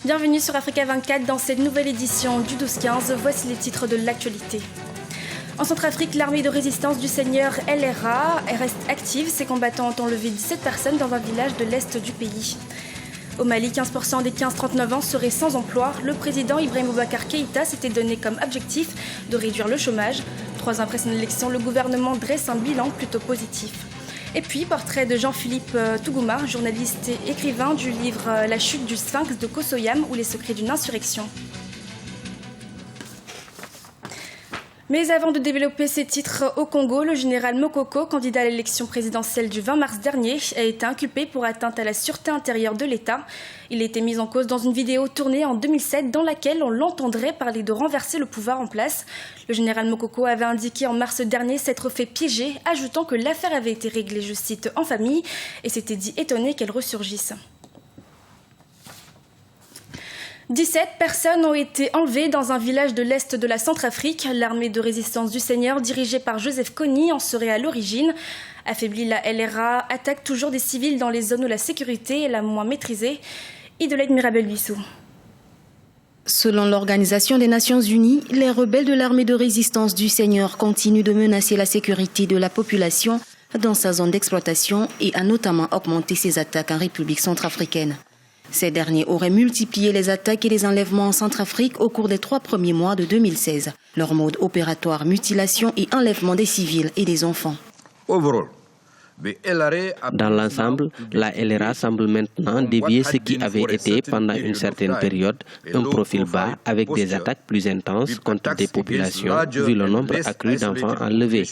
Bienvenue sur Africa 24 dans cette nouvelle édition du 12-15. Voici les titres de l'actualité. En Centrafrique, l'armée de résistance du Seigneur LRA reste active. Ses combattants ont enlevé 17 personnes dans un village de l'est du pays. Au Mali, 15% des 15-39 ans seraient sans emploi. Le président Ibrahim Boubacar Keïta s'était donné comme objectif de réduire le chômage. 3 ans après son élection, le gouvernement dresse un bilan plutôt positif. Et puis, portrait de Jean-Philippe Tougouma, journaliste et écrivain du livre La chute du Sphinx de Kosoyam ou les secrets d'une insurrection. Mais avant de développer ces titres au Congo, le général Mokoko, candidat à l'élection présidentielle du 20 mars dernier, a été inculpé pour atteinte à la sûreté intérieure de l'État. Il a été mis en cause dans une vidéo tournée en 2007 dans laquelle on l'entendrait parler de renverser le pouvoir en place. Le général Mokoko avait indiqué en mars dernier s'être fait piéger, ajoutant que l'affaire avait été réglée, je cite, en famille, et s'était dit étonné qu'elle ressurgisse. 17 personnes ont été enlevées dans un village de l'Est de la Centrafrique. L'armée de résistance du Seigneur, dirigée par Joseph Kony, en serait à l'origine. Affaiblie, la LRA attaque toujours des civils dans les zones où la sécurité est la moins maîtrisée. Idolette Mirabel-Bissou. Selon l'Organisation des Nations Unies, les rebelles de l'armée de résistance du Seigneur continuent de menacer la sécurité de la population dans sa zone d'exploitation et a notamment augmenté ses attaques en République centrafricaine. Ces derniers auraient multiplié les attaques et les enlèvements en Centrafrique au cours des 3 premiers mois de 2016. Leur mode opératoire, mutilation et enlèvement des civils et des enfants. Dans l'ensemble, la LRA semble maintenant dévier ce qui avait été pendant une certaine période un profil bas avec des attaques plus intenses contre des populations vu le nombre accru d'enfants enlevés.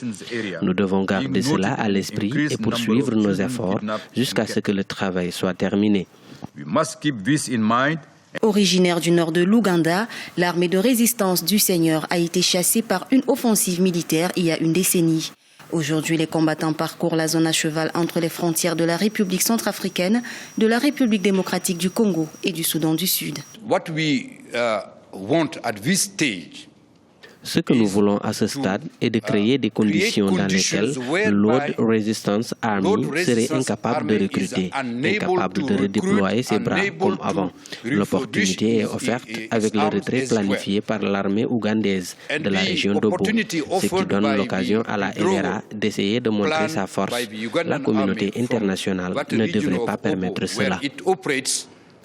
Nous devons garder cela à l'esprit et poursuivre nos efforts jusqu'à ce que le travail soit terminé. Originaire du nord de l'Ouganda, l'armée de résistance du Seigneur a été chassée par une offensive militaire il y a une décennie. Aujourd'hui, les combattants parcourent la zone à cheval entre les frontières de la République centrafricaine, de la République démocratique du Congo et du Soudan du Sud. Ce que nous voulons à ce stade est de créer des conditions dans lesquelles l'Lord Resistance Army serait incapable de recruter, incapable de redéployer ses bras comme avant. L'opportunité est offerte avec le retrait planifié par l'armée ougandaise de la région d'Obo, ce qui donne l'occasion à la LRA d'essayer de montrer sa force. La communauté internationale ne devrait pas permettre cela.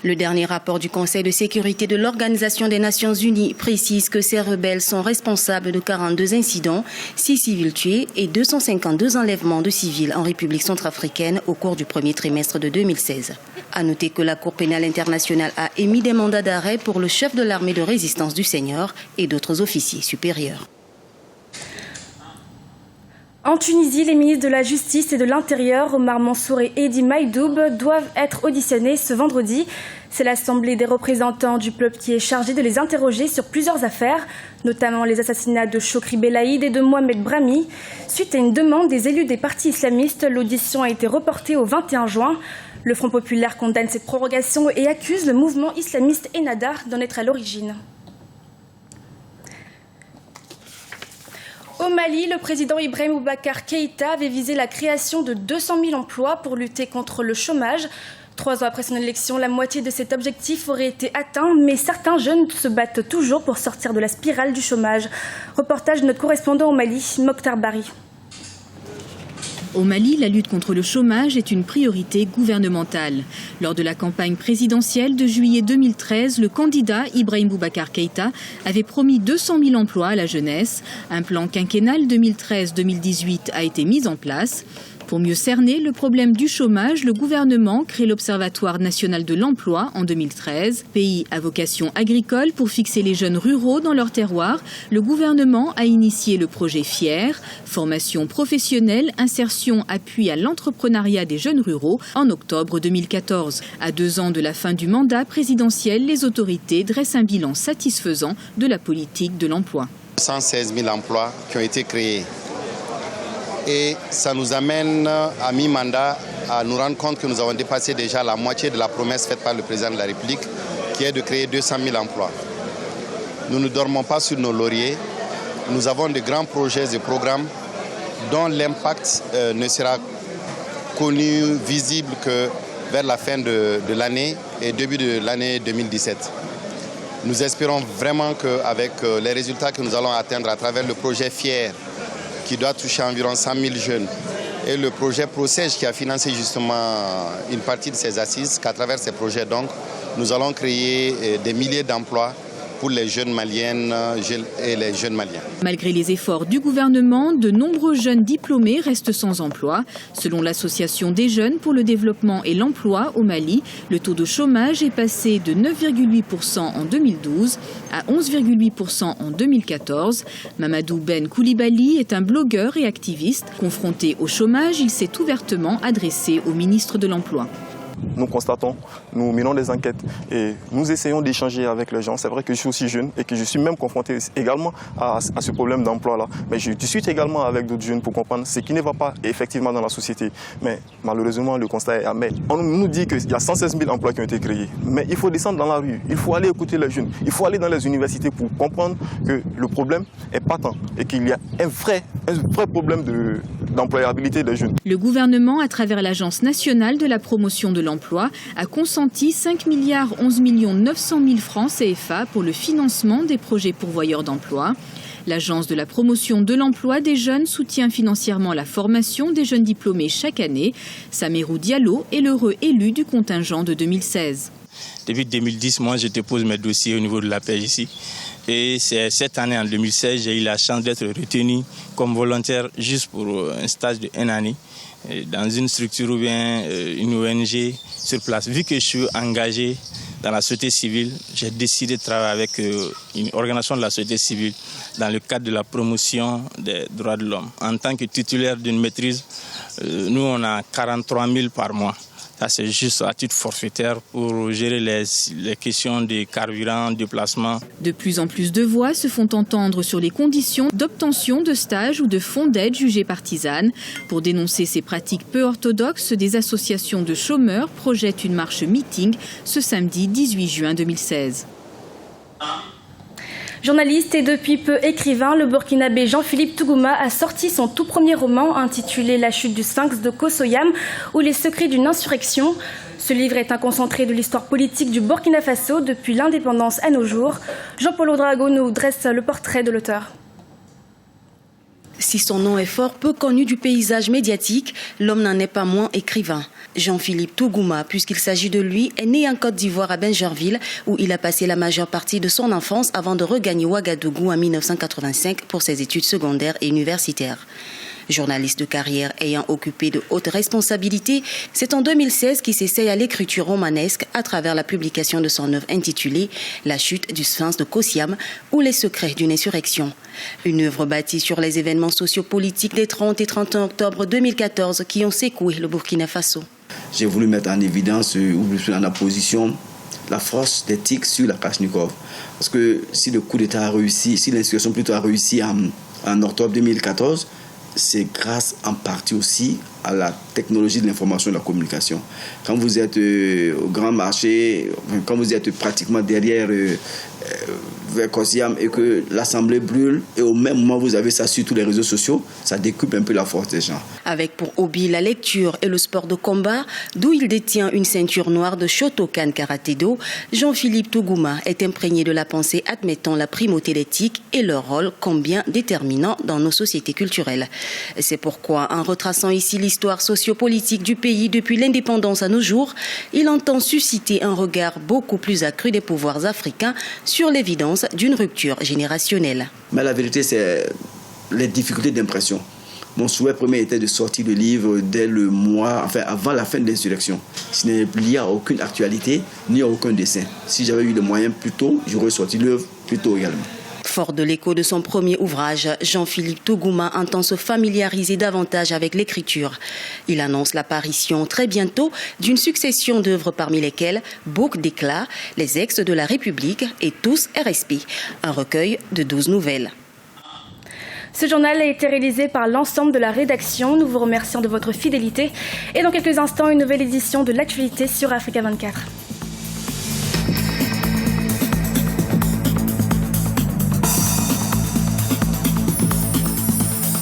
Le dernier rapport du Conseil de sécurité de l'Organisation des Nations Unies précise que ces rebelles sont responsables de 42 incidents, 6 civils tués et 252 enlèvements de civils en République centrafricaine au cours du premier trimestre de 2016. À noter que la Cour pénale internationale a émis des mandats d'arrêt pour le chef de l'armée de résistance du Seigneur et d'autres officiers supérieurs. En Tunisie, les ministres de la Justice et de l'Intérieur, Omar Mansour et Edi Maïdoub, doivent être auditionnés ce vendredi. C'est l'Assemblée des représentants du peuple qui est chargée de les interroger sur plusieurs affaires, notamment les assassinats de Chokri Belaïd et de Mohamed Brahmi. Suite à une demande des élus des partis islamistes, l'audition a été reportée au 21 juin. Le Front populaire condamne cette prorogation et accuse le mouvement islamiste Ennahda d'en être à l'origine. Au Mali, le président Ibrahim Boubacar Keïta avait visé la création de 200 000 emplois pour lutter contre le chômage. 3 ans après son élection, la moitié de cet objectif aurait été atteint, mais certains jeunes se battent toujours pour sortir de la spirale du chômage. Reportage de notre correspondant au Mali, Mokhtar Bari. Au Mali, la lutte contre le chômage est une priorité gouvernementale. Lors de la campagne présidentielle de juillet 2013, le candidat Ibrahim Boubacar Keïta avait promis 200 000 emplois à la jeunesse. Un plan quinquennal 2013-2018 a été mis en place. Pour mieux cerner le problème du chômage, le gouvernement crée l'Observatoire national de l'emploi en 2013. Pays à vocation agricole pour fixer les jeunes ruraux dans leur terroir, le gouvernement a initié le projet FIER, formation professionnelle, insertion, appui à l'entrepreneuriat des jeunes ruraux en octobre 2014. À 2 ans de la fin du mandat présidentiel, les autorités dressent un bilan satisfaisant de la politique de l'emploi. 116 000 emplois qui ont été créés. Et ça nous amène à mi-mandat à nous rendre compte que nous avons dépassé déjà la moitié de la promesse faite par le président de la République, qui est de créer 200 000 emplois. Nous ne dormons pas sur nos lauriers. Nous avons de grands projets et programmes dont l'impact ne sera connu, visible que vers la fin de l'année. et début de l'année 2017. Nous espérons vraiment qu'avec les résultats que nous allons atteindre à travers le projet FIER, qui doit toucher environ 100 000 jeunes, et le projet ProSège qui a financé justement une partie de ces assises, qu'à travers ces projets, donc, nous allons créer des milliers d'emplois pour les jeunes maliennes et les jeunes maliens. Malgré les efforts du gouvernement, de nombreux jeunes diplômés restent sans emploi. Selon l'Association des jeunes pour le développement et l'emploi au Mali, le taux de chômage est passé de 9,8% en 2012 à 11,8% en 2014. Mamadou Ben Koulibaly est un blogueur et activiste. Confronté au chômage, il s'est ouvertement adressé au ministre de l'Emploi. Nous constatons, nous menons des enquêtes et nous essayons d'échanger avec les gens. C'est vrai que je suis aussi jeune et que je suis même confronté également à ce problème d'emploi-là. Mais je discute également avec d'autres jeunes pour comprendre ce qui ne va pas effectivement dans la société. Mais malheureusement, le constat est amer. On nous dit qu'il y a 116 000 emplois qui ont été créés. Mais il faut descendre dans la rue, il faut aller écouter les jeunes, il faut aller dans les universités pour comprendre que le problème est patent et qu'il y a un vrai problème d'employabilité des jeunes. Le gouvernement, à travers l'Agence nationale de la promotion de l'emploi, a consenti 5 11 900 000 francs CFA pour le financement des projets pourvoyeurs d'emploi. L'Agence de la promotion de l'emploi des jeunes soutient financièrement la formation des jeunes diplômés chaque année. Samerou Diallo est l'heureux élu du contingent de 2016. Depuis 2010, moi, je dépose mes dossiers au niveau de la PJC. Et c'est cette année, en 2016, j'ai eu la chance d'être retenu comme volontaire juste pour un stage de 1 année dans une structure ou bien une ONG sur place. Vu que je suis engagé dans la société civile, j'ai décidé de travailler avec une organisation de la société civile dans le cadre de la promotion des droits de l'homme. En tant que titulaire d'une maîtrise, nous, on a 43 000 par mois. Ça, c'est juste à titre forfaitaire pour gérer les questions de carburant, de placement. De plus en plus de voix se font entendre sur les conditions d'obtention de stages ou de fonds d'aide jugées partisanes. Pour dénoncer ces pratiques peu orthodoxes, des associations de chômeurs projettent une marche meeting ce samedi 18 juin 2016. Journaliste et depuis peu écrivain, le burkinabé Jean-Philippe Tougouma a sorti son tout premier roman intitulé La chute du sphinx de Kosoyam ou les secrets d'une insurrection. Ce livre est un concentré de l'histoire politique du Burkina Faso depuis l'indépendance à nos jours. Jean-Paul Ouedraogo nous dresse le portrait de l'auteur. Si son nom est fort peu connu du paysage médiatique, l'homme n'en est pas moins écrivain. Jean-Philippe Tougouma, puisqu'il s'agit de lui, est né en Côte d'Ivoire à Bingerville, où il a passé la majeure partie de son enfance avant de regagner Ouagadougou en 1985 pour ses études secondaires et universitaires. Journaliste de carrière ayant occupé de hautes responsabilités, c'est en 2016 qu'il s'essaye à l'écriture romanesque à travers la publication de son œuvre intitulée La chute du sphinx de Kossiam ou les secrets d'une insurrection. Une œuvre bâtie sur les événements sociopolitiques des 30 et 31 octobre 2014 qui ont secoué le Burkina Faso. J'ai voulu mettre en évidence ou en opposition la force des TIC sur la Kalachnikov. Parce que si le coup d'État a réussi, si l'insurrection plutôt a réussi en octobre 2014, c'est grâce en partie aussi à la technologie de l'information et de la communication. Quand vous êtes au grand marché, quand vous êtes pratiquement derrière vers Kossiam et que l'Assemblée brûle et au même moment vous avez ça sur tous les réseaux sociaux, ça décuple un peu la force des gens. Avec pour hobby la lecture et le sport de combat, d'où il détient une ceinture noire de Shotokan Karaté-Do, Jean-Philippe Tougouma est imprégné de la pensée admettant la primauté d'éthique et leur rôle combien déterminant dans nos sociétés culturelles. C'est pourquoi, en retraçant ici l'histoire sociopolitique du pays depuis l'indépendance à nos jours, il entend susciter un regard beaucoup plus accru des pouvoirs africains sur l'évidence d'une rupture générationnelle. Mais la vérité, c'est les difficultés d'impression. Mon souhait premier était de sortir le livre dès le mois, enfin avant la fin de l'insurrection. Ce n'est lié à aucune actualité, ni à aucun dessin. Si j'avais eu les moyens plus tôt, j'aurais sorti l'œuvre plus tôt également. Fort de l'écho de son premier ouvrage, Jean-Philippe Tougouma entend se familiariser davantage avec l'écriture. Il annonce l'apparition très bientôt d'une succession d'œuvres parmi lesquelles Bouc d'éclat, Les ex de la République et Tous RSP, un recueil de 12 nouvelles. Ce journal a été réalisé par l'ensemble de la rédaction. Nous vous remercions de votre fidélité. Et dans quelques instants, une nouvelle édition de l'actualité sur Africa 24.